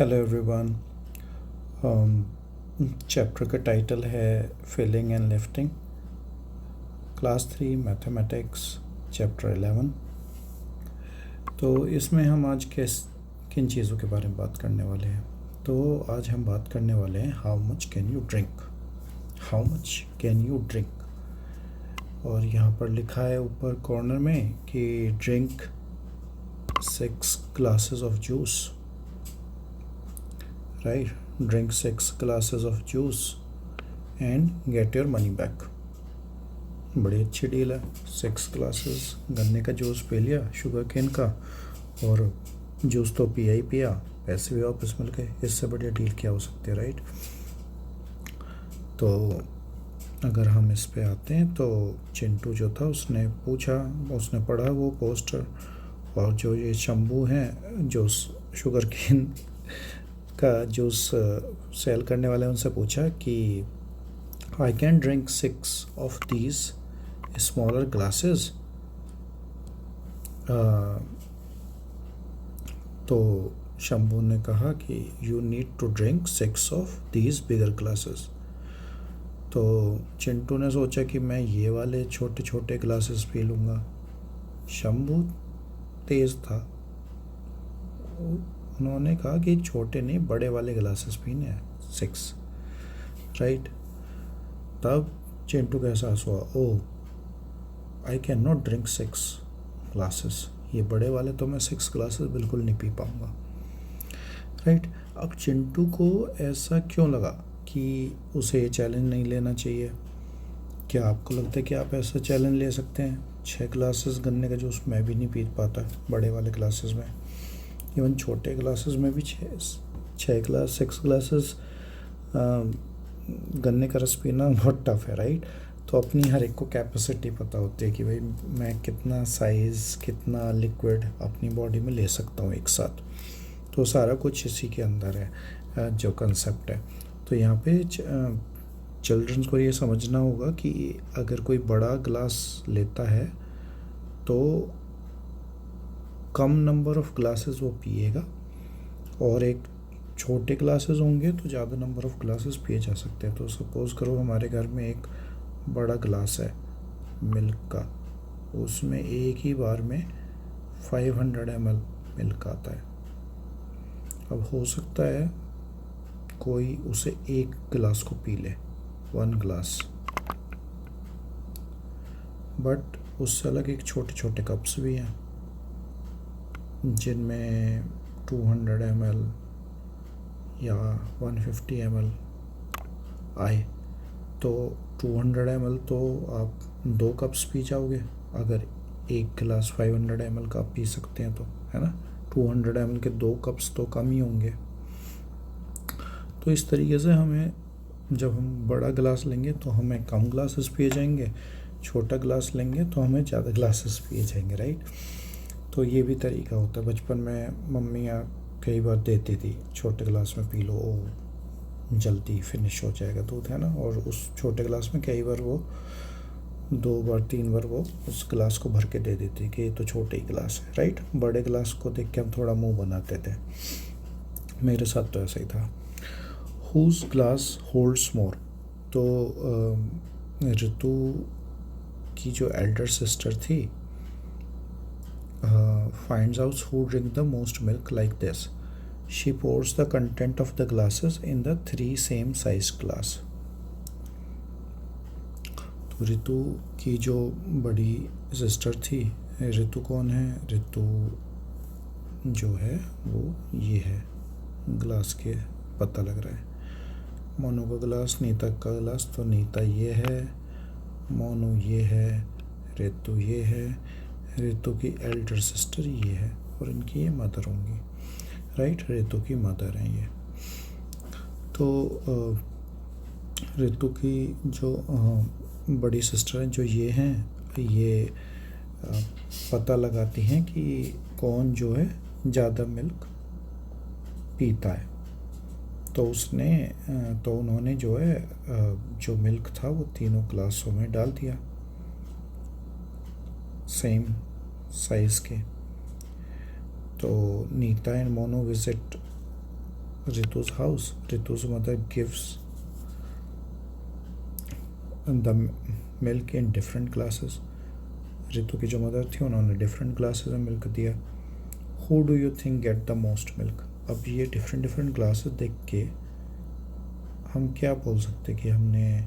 Hello everyone. Chapter का title है filling and lifting, class 3 mathematics, chapter 11। तो इसमें हम आज किन चीज़ों के बारे में बात करने वाले हैं? तो आज हम बात करने वाले हैं how much can you drink. How much can you drink, और यहाँ पर लिखा है ऊपर कॉर्नर में कि drink 6 glasses of juice, right? Drink 6 glasses of juice and get your money back। बड़ी अच्छी डील है। 6 ग्लासेस गन्ने का जूस पी लिया, शुगर केन का, और जूस तो पिया ही पिया, पैसे भी वापस मिल गए। इससे बढ़िया डील क्या हो सकती है, राइट? तो अगर हम इस पे आते हैं तो चिंटू जो था उसने पूछा, उसने पढ़ा वो पोस्टर, और जो ये शंभू हैं जो शुगर केन का जूस सेल करने वाले उनसे पूछा कि I can drink 6 of these smaller glasses. तो शंभू ने कहा कि you need to drink 6 of these bigger glasses. तो चिंटू ने सोचा कि मैं ये वाले छोटे छोटे ग्लासेस पी लूँगा। शंभू तेज़ था, उन्होंने कहा कि छोटे नहीं, बड़े वाले ग्लासेस पीने हैं 6, राइट? तब चिंटू का एहसास हुआ, oh I can not drink 6 glasses, ये बड़े वाले तो मैं 6 ग्लासेस बिल्कुल नहीं पी पाऊँगा, राइट? अब चिंटू को ऐसा क्यों लगा कि उसे ये चैलेंज नहीं लेना चाहिए? क्या आपको लगता है कि आप ऐसा चैलेंज ले सकते हैं? 6 ग्लासेस गन्ने का जूस मैं भी नहीं पी पाता बड़े वाले ग्लासेस में, इवन छोटे ग्लासेस में भी 6 ग्लासेस गन्ने का रस पीना बहुत टफ है, राइट? तो अपनी हर एक को कैपेसिटी पता होती है कि भाई मैं कितना साइज़, कितना लिक्विड अपनी बॉडी में ले सकता हूँ एक साथ। तो सारा कुछ इसी के अंदर है जो कंसेप्ट है। तो यहाँ पे चिल्ड्रंस को ये समझना होगा कि अगर कोई बड़ा ग्लास लेता है तो कम नंबर ऑफ ग्लासेस वो पिएगा, और एक छोटे ग्लासेस होंगे तो ज़्यादा नंबर ऑफ ग्लासेस पिए जा सकते हैं। तो सपोज़ करो हमारे घर में एक बड़ा ग्लास है मिल्क का, उसमें एक ही बार में 500 ml मिल्क आता है। अब हो सकता है कोई उसे एक गिलास को पी ले, 1 ग्लास, बट उससे अलग एक छोटे छोटे कप्स भी हैं जिनमें 200 ml या 150 ml आए। तो 200 ml तो आप 2 कप्स पी जाओगे अगर एक गिलास 500 ml का आप पी सकते हैं तो, है ना? 200 ml के 2 कप्स तो कम ही होंगे। तो इस तरीके से हमें, जब हम बड़ा गिलास लेंगे तो हमें कम ग्लासेस पिए जाएंगे, छोटा ग्लास लेंगे तो हमें ज़्यादा ग्लासेस पिए जाएंगे, राइट? तो ये भी तरीका होता है। बचपन में मम्मियाँ कई बार देती थी, छोटे गिलास में पी लो, ओ जल्दी फिनिश हो जाएगा दूध, है ना? और उस छोटे गिलास में कई बार वो 2 बार 3 बार वो उस गिलास को भर के दे देती कि ये तो छोटे ही गिलास है, राइट? बड़े गिलास को देख के हम थोड़ा मुंह बनाते थे। मेरे साथ तो ऐसा ही था। Whose glass holds more. तो ऋतु की जो एल्डर सिस्टर थी finds out who drink the most milk like this. She pours the content of the glasses in the 3 same sized glass. तो ऋतु की जो बड़ी सिस्टर थी, ऋतु कौन है? ऋतु जो है वो ये है, ग्लास के पता लग रहा है। मोनू का ग्लास, नीता का ग्लास, तो नीता ये है, मोनू ये है, ऋतु ये है, ऋतु की एल्डर सिस्टर ये है, और इनकी ये मदर होंगी, राइट? ऋतु की मदर हैं ये। तो ऋतु की जो बड़ी सिस्टर हैं जो ये हैं, ये पता लगाती हैं कि कौन जो है ज़्यादा मिल्क पीता है। तो उन्होंने जो है जो मिल्क था वो तीनों ग्लासों में डाल दिया, सेम साइज़ के। तो Nita and Mono visit Ritu's house. Ritu's mother gives the milk in different glasses. Ritu की जो मदर थी उन्होंने डिफरेंट ग्लासेस में मिल्क दिया. Who do you think get the most milk? अब ये डिफरेंट डिफरेंट ग्लासेस देख के हम क्या बोल सकते कि हमने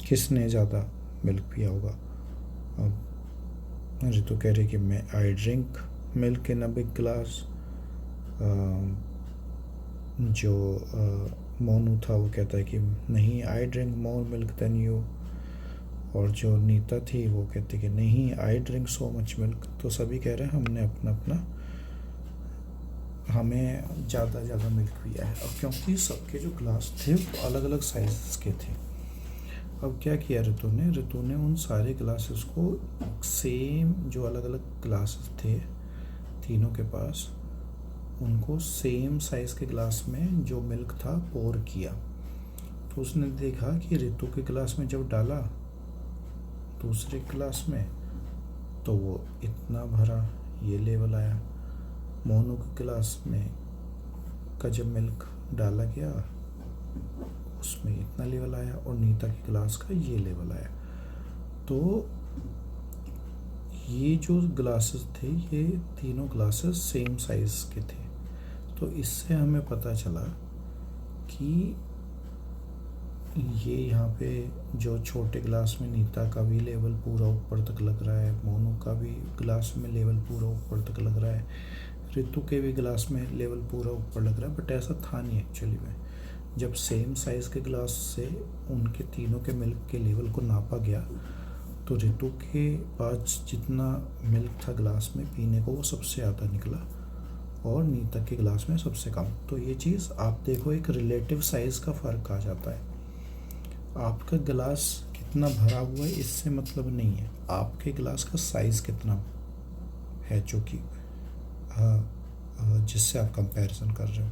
किसने ज़्यादा मिल्क पिया होगा. अब रितु कह रही कि मैं I drink milk in a big glass. जो मोनू था वो कहता है कि नहीं, I drink more milk than you. और जो नीता थी वो कहती कि नहीं, I drink so much milk. तो सभी कह रहे हैं हमने अपना अपना हमें ज़्यादा मिल्क पिया है. अब क्योंकि सबके जो ग्लास थे वो अलग अलग साइज़ के थे, अब क्या किया रितु ने उन सारे ग्लासेस को सेम, जो अलग अलग ग्लासेस थे तीनों के पास, उनको सेम साइज़ के ग्लास में जो मिल्क था पोर किया. तो उसने देखा कि रितु के ग्लास में जब डाला दूसरे ग्लास में तो वो इतना भरा, ये लेवल आया. मोनू के ग्लास में का जब मिल्क डाला गया उसमें इतना लेवल आया, और नीता के ग्लास का ये लेवल आया. तो ये जो ग्लासेस थे ये तीनों ग्लासेस सेम साइज़ के थे. तो इससे हमें पता चला कि ये यहाँ पे जो छोटे ग्लास में नीता का भी लेवल पूरा ऊपर तक लग रहा है, मोनू का भी ग्लास में लेवल पूरा ऊपर तक लग रहा है, रितु के भी ग्लास में लेवल पूरा ऊपर लग रहा है. बट ऐसा था नहीं एक्चुअली में. जब सेम साइज़ के ग्लास से उनके तीनों के मिल्क के लेवल को नापा गया तो रितु के पास जितना मिल्क था ग्लास में पीने को वो सबसे ज़्यादा निकला और नीता के ग्लास में सबसे कम. तो ये चीज़ आप देखो, एक रिलेटिव साइज़ का फ़र्क आ जाता है. आपका गिलास कितना भरा हुआ है इससे मतलब नहीं है, आपके गिलास का साइज़ कितना है जो कि जिससे आप कंपैरिजन कर रहे हो.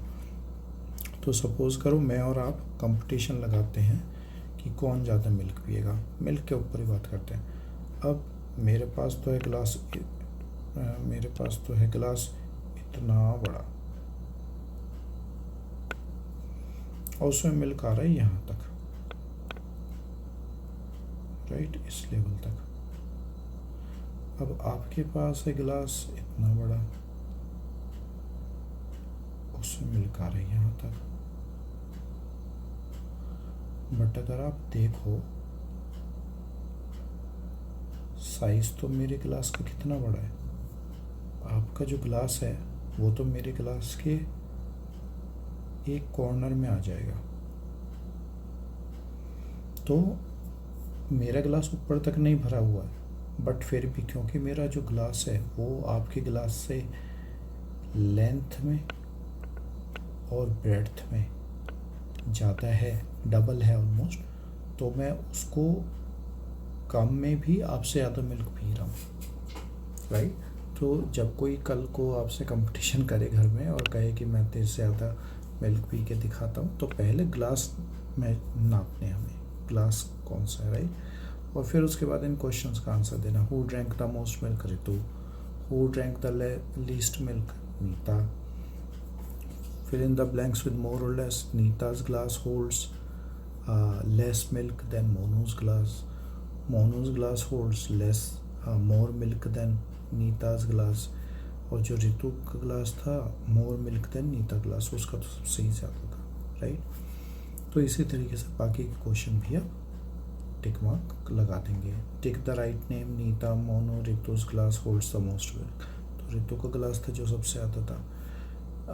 तो सपोज़ करो मैं और आप कंपटीशन लगाते हैं कि कौन ज़्यादा मिल्क पिएगा. मिल्क के ऊपर ही बात करते हैं. अब मेरे पास तो है गिलास इतना बड़ा और उसमें मिल्क आ रहा है यहाँ तक, राइट, इस लेवल तक. अब आपके पास है गिलास इतना बड़ा, उसमें मिल्क आ रही है यहाँ तक. बट अगर आप देखो साइज तो मेरे गिलास का कितना बड़ा है, आपका जो गिलास है वो तो मेरे गिलास के एक कॉर्नर में आ जाएगा. तो मेरा गिलास ऊपर तक नहीं भरा हुआ है, बट फिर भी क्योंकि मेरा जो ग्लास है वो आपके गिलास से लेंथ में और ब्रेड्थ में ज़्यादा है, डबल है ऑलमोस्ट, तो मैं उसको कम में भी आपसे ज़्यादा मिल्क पी रहा हूँ, राइट. तो जब कोई कल को आपसे कंपटीशन करे घर में और कहे कि मैं तेरे से ज़्यादा मिल्क पी के दिखाता हूँ, तो पहले ग्लास में नापने हमें ग्लास कौन सा है, राइट. और फिर उसके बाद इन क्वेश्चंस का आंसर देना. Who drank the most milk? Ritu. Who drank the least milk? Nita. fill in the blanks with more or less. Nita's glass holds less milk than Monu's glass. Monu's glass holds more milk than Nita's glass. और जो रितु का glass था more milk than Nita glass, उसका तो सबसे ही ज़्यादा था, right. तो इसी तरीके से बाकी के क्वेश्चन भी आप टिक मार्क लगा देंगे. Tick the right name. Neeta, Mono, Ritu's glass holds the most milk. तो रितु का ग्लास था जो सबसे ज़्यादा था.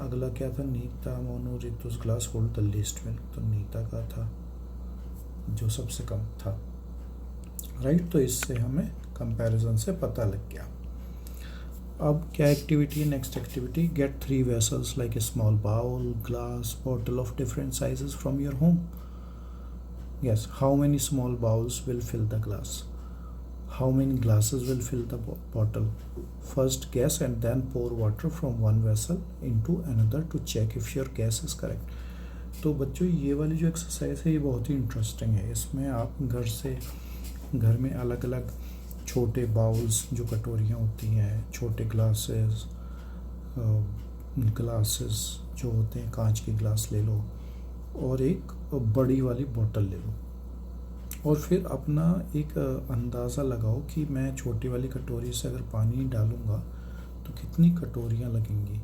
अगला क्या था? Neeta, Mono, Ritu's glass hold the least milk. तो नीता का था जो सबसे कम था, राइट. तो इससे हमें कंपैरिजन से पता लग गया. अब क्या एक्टिविटी है? Next activity, get 3 vessels like a small bowl, glass, bottle of different sizes from your home. Yes, how many small bowls will fill the glass? How many glasses will fill the bottle? First guess and then pour water from one vessel into another to check if your guess is correct. तो बच्चों ये वाली जो exercise है ये बहुत ही interesting है. इसमें आप घर में अलग अलग छोटे बाउल्स, जो कटोरियाँ होती हैं, छोटे ग्लासेस, ग्लासेस जो होते हैं, कांच के ग्लास ले लो और एक बड़ी वाली बोतल ले लो, और फिर अपना एक अंदाज़ा लगाओ कि मैं छोटी वाली कटोरी से अगर पानी डालूँगा तो कितनी कटोरियाँ लगेंगी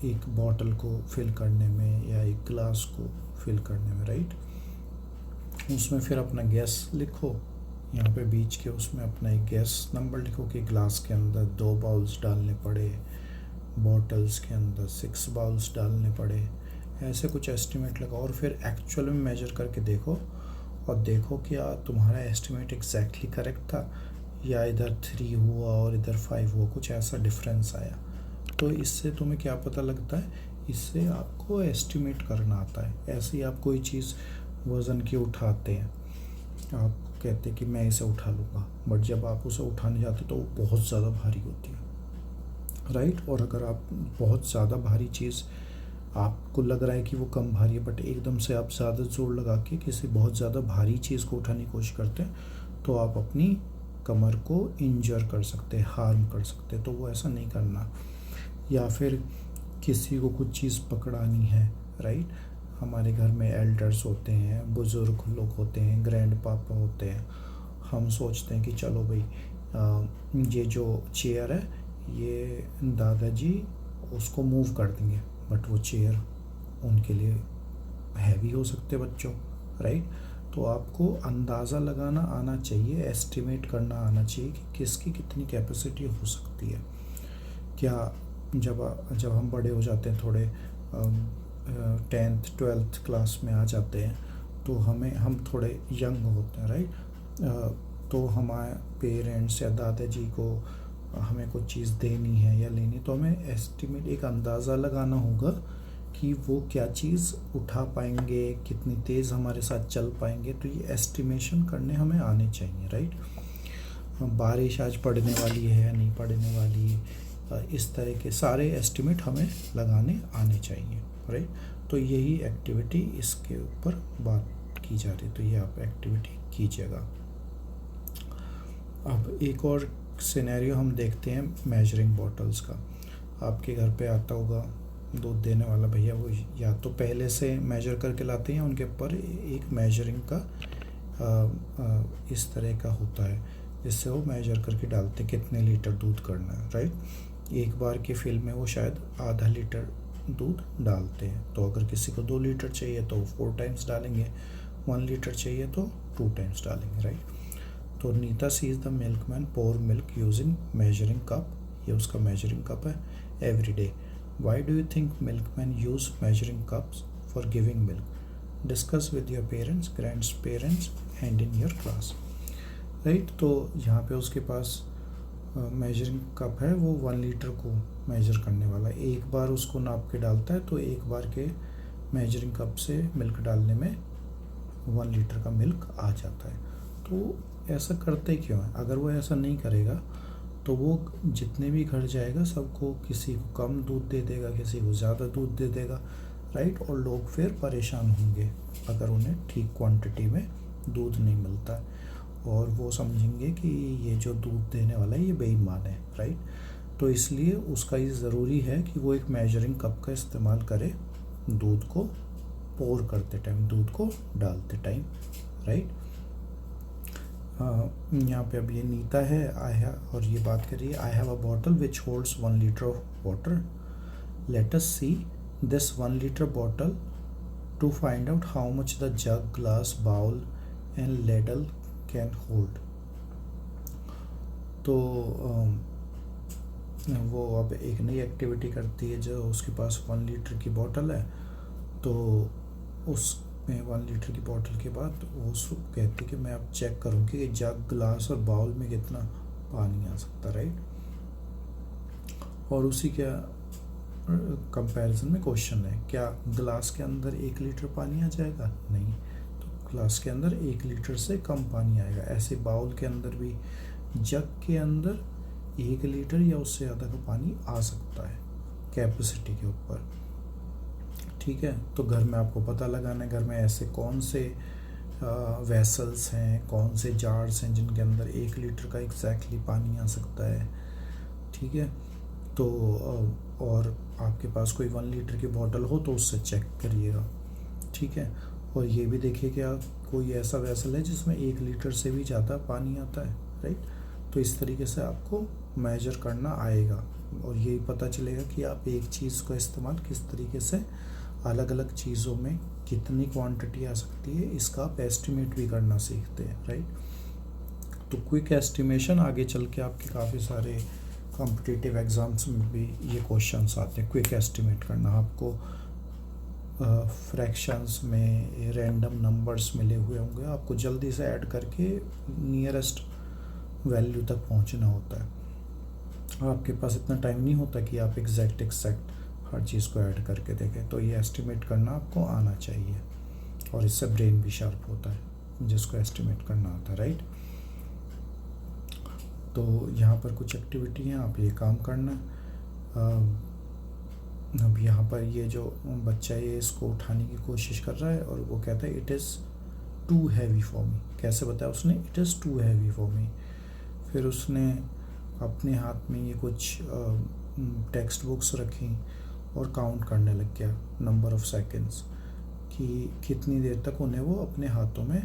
एक बॉटल को फिल करने में या एक ग्लास को फिल करने में, राइट। उसमें फिर अपना गैस लिखो, यहाँ पे बीच के उसमें अपना एक गैस नंबर लिखो कि ग्लास के अंदर 2 बाउल्स डालने पड़े, बॉटल्स के अंदर 6 बाउल्स डालने पड़े, ऐसे कुछ एस्टिमेट लगाओ और फिर एक्चुअल में मेजर करके देखो और देखो क्या तुम्हारा एस्टिमेट एग्जैक्टली करेक्ट था या इधर 3 हुआ और इधर 5 हुआ, कुछ ऐसा डिफरेंस आया। तो इससे तुम्हें क्या पता लगता है, इससे आपको एस्टिमेट करना आता है। ऐसे ही आप कोई चीज़ वज़न की उठाते हैं, आप कहते हैं कि मैं इसे उठा लूँगा, बट जब आप उसे उठाने जाते तो वो बहुत ज़्यादा भारी होती है, राइट। और अगर आप बहुत ज़्यादा भारी चीज़, आपको लग रहा है कि वो कम भारी है, बट एकदम से आप ज़्यादा जोर लगा के किसी बहुत ज़्यादा भारी चीज़ को उठाने की कोशिश करते हैं तो आप अपनी कमर को इंजर कर सकते हैं, हार्म कर सकते हैं। तो वो ऐसा नहीं करना। या फिर किसी को कुछ चीज़ पकड़ानी है, राइट। हमारे घर में एल्डर्स होते हैं, बुज़ुर्ग लोग होते हैं, ग्रैंड पापा होते हैं, हम सोचते हैं कि चलो भाई ये जो चेयर है ये दादाजी उसको मूव कर देंगे, बट वो चेयर उनके लिए हैवी हो सकते बच्चों, राइट। तो आपको अंदाज़ा लगाना आना चाहिए, एस्टिमेट करना आना चाहिए कि किसकी कितनी कैपेसिटी हो सकती है। क्या जब हम बड़े हो जाते हैं, थोड़े 10th 12th क्लास में आ जाते हैं, तो हम थोड़े यंग होते हैं, राइट। तो हमारे पेरेंट्स या दादाजी को हमें कुछ चीज़ देनी है या लेनी, तो हमें एस्टिमेट, एक अंदाज़ा लगाना होगा कि वो क्या चीज़ उठा पाएंगे, कितनी तेज़ हमारे साथ चल पाएंगे। तो ये एस्टिमेशन करने हमें आने चाहिए, राइट। बारिश आज पड़ने वाली है या नहीं पड़ने वाली है, इस तरह के सारे एस्टिमेट हमें लगाने आने चाहिए, राइट। तो यही एक्टिविटी इसके ऊपर बात की जा रही है, तो ये आप एक्टिविटी कीजिएगा। अब एक और सिनेरियो हम देखते हैं मेजरिंग बॉटल्स का। आपके घर पे आता होगा दूध देने वाला भैया, वो या तो पहले से मेजर करके लाते हैं, उनके ऊपर एक मेजरिंग का इस तरह का होता है जिससे वो मेजर करके डालते हैं कितने लीटर दूध करना है, राइट। एक बार के फिल में वो शायद आधा लीटर दूध डालते हैं। तो अगर किसी को 2 लीटर चाहिए तो 4 टाइम्स डालेंगे, 1 लीटर चाहिए तो 2 टाइम्स डालेंगे, राइट। तो Nita sees the milkman pour milk using measuring cup, ये उसका मेजरिंग कप है, every day. Why do you think milkman use measuring cups for giving milk? Discuss with your parents, grandparents and in your class, right. तो यहाँ पे उसके पास measuring cup है, वो 1 litre को मेजर करने वाला है। एक बार उसको नाप के डालता है तो एक बार के मेजरिंग कप से मिल्क डालने में 1 लीटर का मिल्क आ जाता है। तो ऐसा करते क्यों है? अगर वो ऐसा नहीं करेगा तो वो जितने भी घर जाएगा सबको, किसी को कम दूध दे देगा, किसी को ज़्यादा दूध दे देगा, राइट। और लोग फिर परेशान होंगे अगर उन्हें ठीक क्वांटिटी में दूध नहीं मिलता, और वो समझेंगे कि ये जो दूध देने वाला है ये बेईमान है, राइट। तो इसलिए उसका ये ज़रूरी है कि वो एक मेजरिंग कप का इस्तेमाल करे दूध को पोर करते टाइम, दूध को डालते टाइम, राइट। यहाँ पे अब ये नीता है, और ये बात करिए, I have a bottle which holds 1 litre of water, let us see this 1 litre bottle to find out how much the jug, glass, bowl and ladle can hold. तो वो अब एक नई एक्टिविटी करती है, जो उसके पास 1 लीटर की बॉटल है, तो उसमें 1 लीटर की बॉटल के बाद वो कहती है कि मैं अब चेक करूँगी कि जग, ग्लास और बाउल में कितना पानी आ सकता, राइट। और उसी क्या कंपैरिजन में क्वेश्चन है, क्या ग्लास के अंदर 1 लीटर पानी आ जाएगा? नहीं, तो ग्लास के अंदर 1 लीटर से कम पानी आएगा। ऐसे बाउल के अंदर भी, जग के अंदर 1 लीटर या उससे ज़्यादा का पानी आ सकता है कैपेसिटी के ऊपर, ठीक है। तो घर में आपको पता लगाना है, घर में ऐसे कौन से वेसल्स हैं, कौन से जार्स हैं जिनके अंदर 1 लीटर का एग्जैक्टली पानी आ सकता है, ठीक है। तो और आपके पास कोई 1 लीटर की बॉटल हो तो उससे चेक करिएगा, ठीक है। और ये भी देखिए कि कोई ऐसा वेसल है जिसमें 1 लीटर से भी ज़्यादा पानी आता है, राइट। तो इस तरीके से आपको मेजर करना आएगा और यही पता चलेगा कि आप एक चीज़ का इस्तेमाल किस तरीके से अलग अलग चीज़ों में कितनी क्वांटिटी आ सकती है, इसका आप एस्टिमेट भी करना सीखते हैं, राइट। तो क्विक एस्टिमेशन आगे चल के आपके काफ़ी सारे कॉम्पिटिटिव एग्ज़ाम्स में भी ये क्वेश्चंस आते हैं। क्विक एस्टिमेट करना, आपको फ्रैक्शंस में रैंडम नंबर्स मिले हुए होंगे, आपको जल्दी से ऐड करके नियरेस्ट वैल्यू तक पहुंचना होता है। आपके पास इतना टाइम नहीं होता कि आप एग्जैक्ट हर चीज़ को ऐड करके देखें। तो ये एस्टिमेट करना आपको आना चाहिए और इससे ब्रेन भी शार्प होता है जिसको एस्टिमेट करना आता है, राइट। तो यहाँ पर कुछ एक्टिविटी हैं, आप ये काम करना। अब यहाँ पर ये जो बच्चा है इसको उठाने की कोशिश कर रहा है और वो कहता है it is too heavy for me. कैसे बताया उसने? It is too heavy for me. फिर उसने अपने हाथ में ये कुछ टेक्स्ट बुक्स रखी और काउंट करने लग गया नंबर ऑफ सेकंड्स कि कितनी देर तक उन्हें वो अपने हाथों में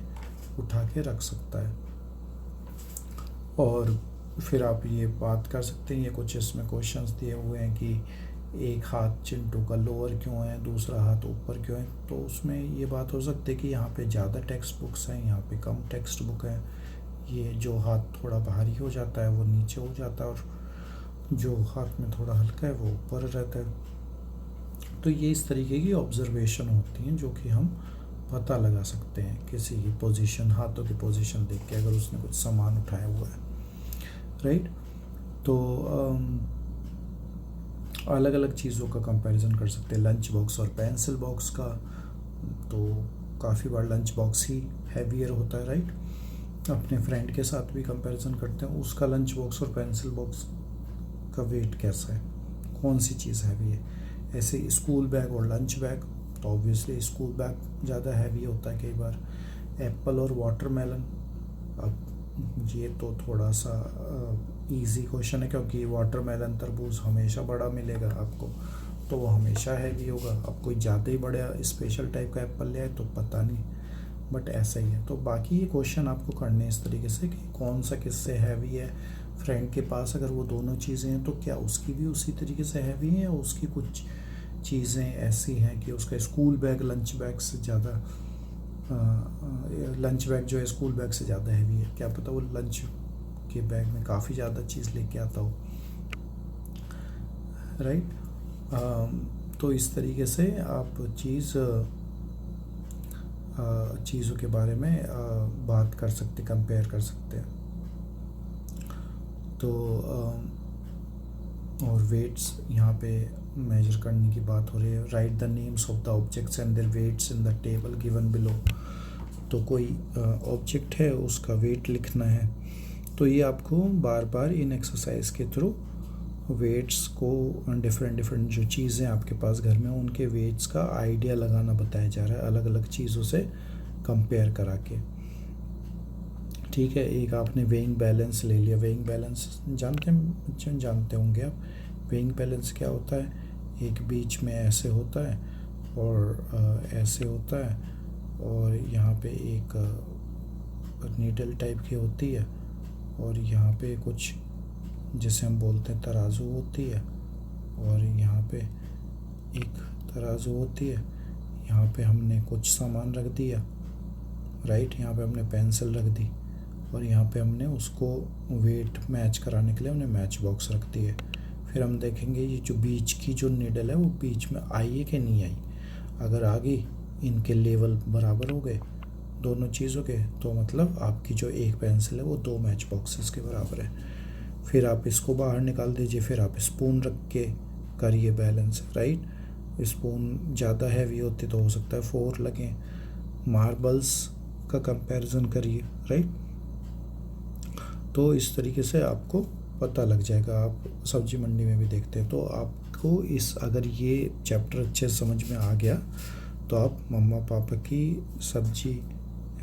उठा के रख सकता है। और फिर आप ये बात कर सकते हैं, ये कुछ इसमें क्वेश्चंस दिए हुए हैं कि एक हाथ चिंटू का लोअर क्यों है, दूसरा हाथ ऊपर क्यों है। तो उसमें ये बात हो सकती है कि यहाँ पे ज़्यादा टेक्स्ट बुक्स हैं, यहाँ पे कम टेक्स्ट बुक है। ये जो हाथ थोड़ा भारी हो जाता है वो नीचे हो जाता है और जो हाथ में थोड़ा हल्का है वो ऊपर रहता है। तो ये इस तरीके की ऑब्जर्वेशन होती हैं जो कि हम पता लगा सकते हैं किसी की पोजीशन, हाथों की पोजीशन देख के, अगर उसने कुछ सामान उठाया हुआ है, राइट। तो अलग अलग चीज़ों का कंपैरिजन कर सकते हैं, लंच बॉक्स और पेंसिल बॉक्स का। तो काफ़ी बार लंच बॉक्स ही हैवियर होता है, राइट। अपने फ्रेंड के साथ भी कंपैरिजन करते हैं, उसका लंच बॉक्स और पेंसिल बॉक्स का वेट कैसा है, कौन सी चीज़ हैवी है। ऐसे स्कूल बैग और लंच बैग, तो ऑब्वियसली स्कूल बैग ज़्यादा हैवी होता है कई बार। एप्पल और वाटरमेलन, अब ये तो थोड़ा सा इजी क्वेश्चन है क्योंकि वाटरमेलन तरबूज हमेशा बड़ा मिलेगा आपको, तो वो हमेशा हैवी होगा। अब कोई ज़्यादा ही बड़ा स्पेशल टाइप का एप्पल ले आए तो पता नहीं, बट ऐसा ही है। तो बाकी ये क्वेश्चन आपको करने इस तरीके से कि कौन सा किससे हैवी है। फ्रेंड के पास अगर वो दोनों चीज़ें हैं तो क्या उसकी भी उसी तरीके से हैवी है या उसकी कुछ चीज़ें ऐसी हैं कि उसका स्कूल बैग लंच बैग से ज़्यादा, लंच बैग जो है स्कूल बैग से ज़्यादा हैवी है। क्या पता वो लंच के बैग में काफ़ी ज़्यादा चीज़ लेके आता हो, राइट। तो इस तरीके से आप चीज़ों के बारे में बात कर सकते, कंपेयर कर सकते हैं। तो और वेट्स यहाँ पे मेजर करने की बात हो रही है। Write the names of the objects and their weights in the table given below. तो कोई ऑब्जेक्ट है उसका वेट लिखना है, तो ये आपको बार बार इन एक्सरसाइज के थ्रू वेट्स को, डिफरेंट जो चीज़ें आपके पास घर में उनके वेट्स का आइडिया लगाना बताया जा रहा है अलग अलग चीज़ों से कंपेयर करा के, ठीक है। एक आपने वेइंग बैलेंस ले लिया। वेइंग बैलेंस जानते होंगे आप। वेइंग बैलेंस क्या होता है? एक बीच में ऐसे होता है और ऐसे होता है और यहाँ पे एक नीडल टाइप की होती है और यहाँ पे कुछ जिसे हम बोलते हैं तराजू होती है और यहाँ पे एक तराजू होती है। यहाँ पे हमने कुछ सामान रख दिया, राइट। यहाँ पे हमने पेंसिल रख दी और यहाँ पे हमने उसको वेट मैच कराने के लिए हमने मैच बॉक्स रख दी है। फिर हम देखेंगे ये जो बीच की जो नीडल है वो बीच में आई है कि नहीं आई। अगर आ गई, इनके लेवल बराबर हो गए दोनों चीज़ों के, तो मतलब आपकी जो एक पेंसिल है वो 2 मैच बॉक्सेस के बराबर है। फिर आप इसको बाहर निकाल दीजिए, फिर आप स्पून रख के करिए बैलेंस, राइट। स्पून ज़्यादा हैवी होती तो हो सकता है 4 लगें। मार्बल्स का कंपैरिजन करिए, राइट। तो इस तरीके से आपको पता लग जाएगा। आप सब्जी मंडी में भी देखते हैं, तो आपको अगर ये चैप्टर अच्छे समझ में आ गया तो आप मम्मा पापा की सब्जी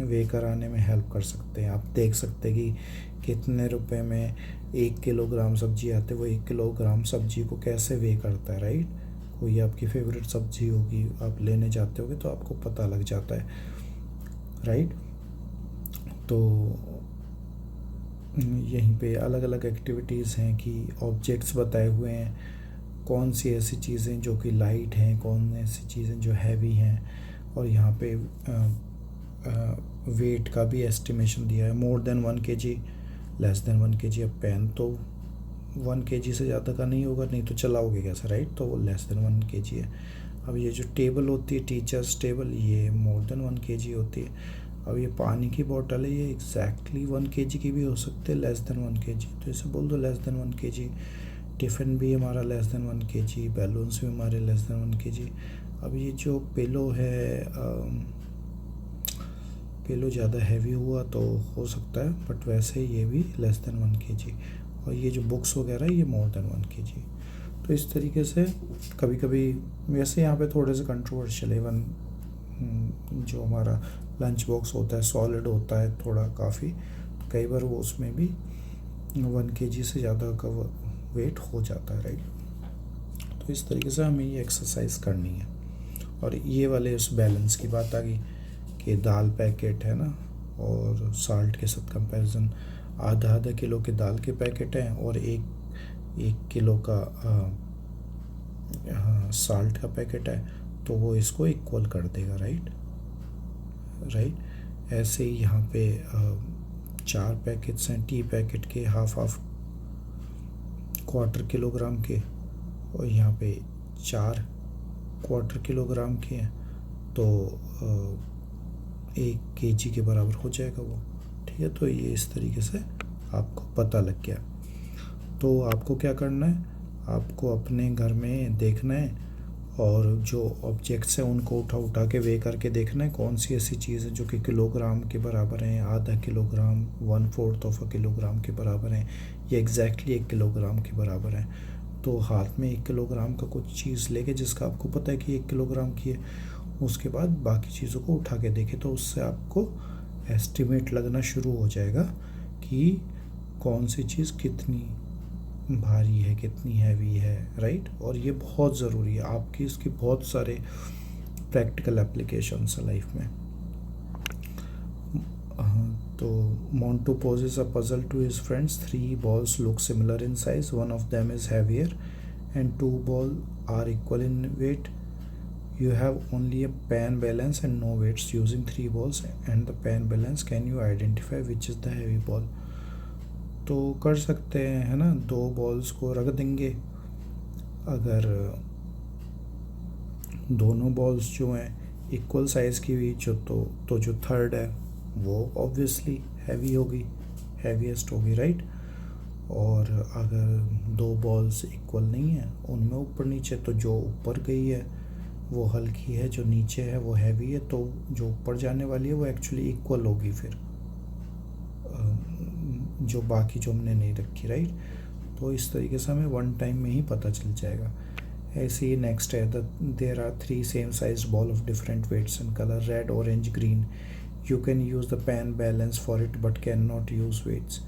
वे कराने में हेल्प कर सकते हैं। आप देख सकते हैं कि कितने रुपए में 1 किलोग्राम सब्जी आते, वो 1 किलोग्राम सब्जी को कैसे वे करता है, राइट। कोई आपकी फेवरेट सब्जी होगी, आप लेने जाते होगे तो आपको पता लग जाता है, राइट। तो यहीं पे अलग अलग एक्टिविटीज़ हैं कि ऑब्जेक्ट्स बताए हुए हैं, कौन सी ऐसी चीज़ें जो कि लाइट हैं, कौन ऐसी चीज़ें जो हैवी हैं, और यहाँ पे वेट का भी एस्टिमेशन दिया है। More than 1 kg, less than 1 kg। अब पेन तो 1 kg से ज़्यादा का नहीं होगा, नहीं तो चलाओगे कैसे, राइट। तो वो लेस देन 1 kg है। अब ये जो टेबल होती है टीचर्स टेबल, ये मोर देन 1 kg होती है। अब ये पानी की बोतल है, ये एग्जैक्टली 1 kg की भी हो सकती है, लेस देन 1 kg, तो इसे बोल दो लेस देन 1 kg। टिफ़िन भी हमारा लेस देन 1 kg, बैलून्स भी हमारे लेस देन 1 kg। अब ये जो पिलो है, पिलो ज़्यादा हैवी हुआ तो हो सकता है, बट वैसे ये भी लेस देन 1 kg। और ये जो बुक्स वगैरह ये मोर देन 1 kg। तो इस तरीके से कभी कभी, वैसे यहाँ पे थोड़े से कंट्रोवर्शियल, इवन जो हमारा लंच बॉक्स होता है सॉलिड होता है थोड़ा काफ़ी, तो कई बार वो उसमें भी 1 kg से ज़्यादा का वेट हो जाता है, राइट। तो इस तरीके से हमें ये एक्सरसाइज करनी है। और ये वाले उस बैलेंस की बात आ गई कि दाल पैकेट है ना, और साल्ट के साथ कंपैरिजन, आधा आधा किलो के दाल के पैकेट हैं और 1 किलो का साल्ट का पैकेट है, तो वो इसको इक्वल कर देगा, राइट। ऐसे ही यहाँ पे 4 पैकेट्स हैं टी पैकेट के, हाफ क्वार्टर किलोग्राम के, और यहाँ पे 4 क्वार्टर किलोग्राम के हैं, तो 1 kg के बराबर हो जाएगा वो, ठीक है। तो ये इस तरीके से आपको पता लग गया। तो आपको क्या करना है, आपको अपने घर में देखना है और जो ऑब्जेक्ट्स हैं उनको उठा के वे करके देखना है कौन सी ऐसी चीज़ है जो कि किलोग्राम के बराबर हैं, आधा किलोग्राम, 1/4 किलोग्राम के बराबर हैं, या एग्जैक्टली 1 किलोग्राम के बराबर हैं। तो हाथ में 1 किलोग्राम का कुछ चीज़ लेके जिसका आपको पता है कि 1 किलोग्राम की है, उसके बाद बाकी चीज़ों को उठा के देखें, तो उससे आपको एस्टिमेट लगना शुरू हो जाएगा कि कौन सी चीज़ कितनी भारी है, कितनी हैवी है, राइट। और ये बहुत ज़रूरी है, आपकी इसके बहुत सारे प्रैक्टिकल एप्लीकेशंस है लाइफ में। तो Montu poses a puzzle to his friends. 3 balls look similar in size. One of them is heavier and 2 balls are equal in weight. You have only a pan balance and no weights. Using 3 balls and the pan balance, can you identify which is the heavy ball? तो कर सकते हैं, है ना। 2 balls को रख देंगे, अगर दोनों बॉल्स जो हैं इक्वल साइज़ की हुई, तो जो थर्ड है वो ऑब्वियसली हैवी होगी, हैवीएस्ट होगी, राइट। और अगर 2 बॉल्स इक्वल नहीं है उनमें ऊपर नीचे, तो जो ऊपर गई है वो हल्की है, जो नीचे है वो हैवी है, तो जो ऊपर जाने वाली है वो एक्चुअली इक्वल होगी फिर जो बाकी जो हमने नहीं रखी, राइट। तो इस तरीके से हमें 1 टाइम में ही पता चल जाएगा। ऐसे ही नेक्स्ट है, there are 3 same size ball of different weights and colour, red, orange, green. You can use the pan balance for it but can not use weights.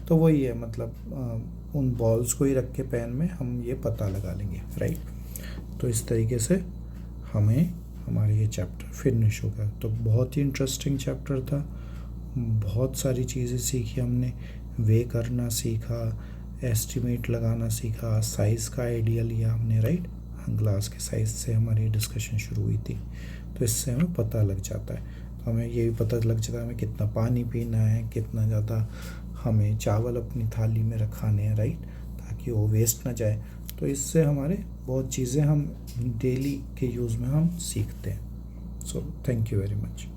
तो वही है, मतलब उन बॉल्स को ही रख के पेन में हम ये पता लगा लेंगे, राइट। तो इस तरीके से हमें हमारा ये चैप्टर फिनिश हो गया। तो बहुत ही इंटरेस्टिंग चैप्टर था, बहुत सारी चीज़ें सीखी हमने, वे करना सीखा, एस्टिमेट लगाना सीखा, साइज़ का आइडिया लिया हमने, राइट। ग्लास के साइज़ से हमारी डिस्कशन शुरू हुई थी, तो इससे हमें पता लग जाता है। तो हमें ये भी पता लग जाता है हमें कितना पानी पीना है, कितना ज़्यादा हमें चावल अपनी थाली में रखाने हैं, राइट, ताकि वो वेस्ट ना जाए। तो इससे हमारे बहुत चीज़ें हम डेली के यूज़ में हम सीखते हैं। So thank you very much.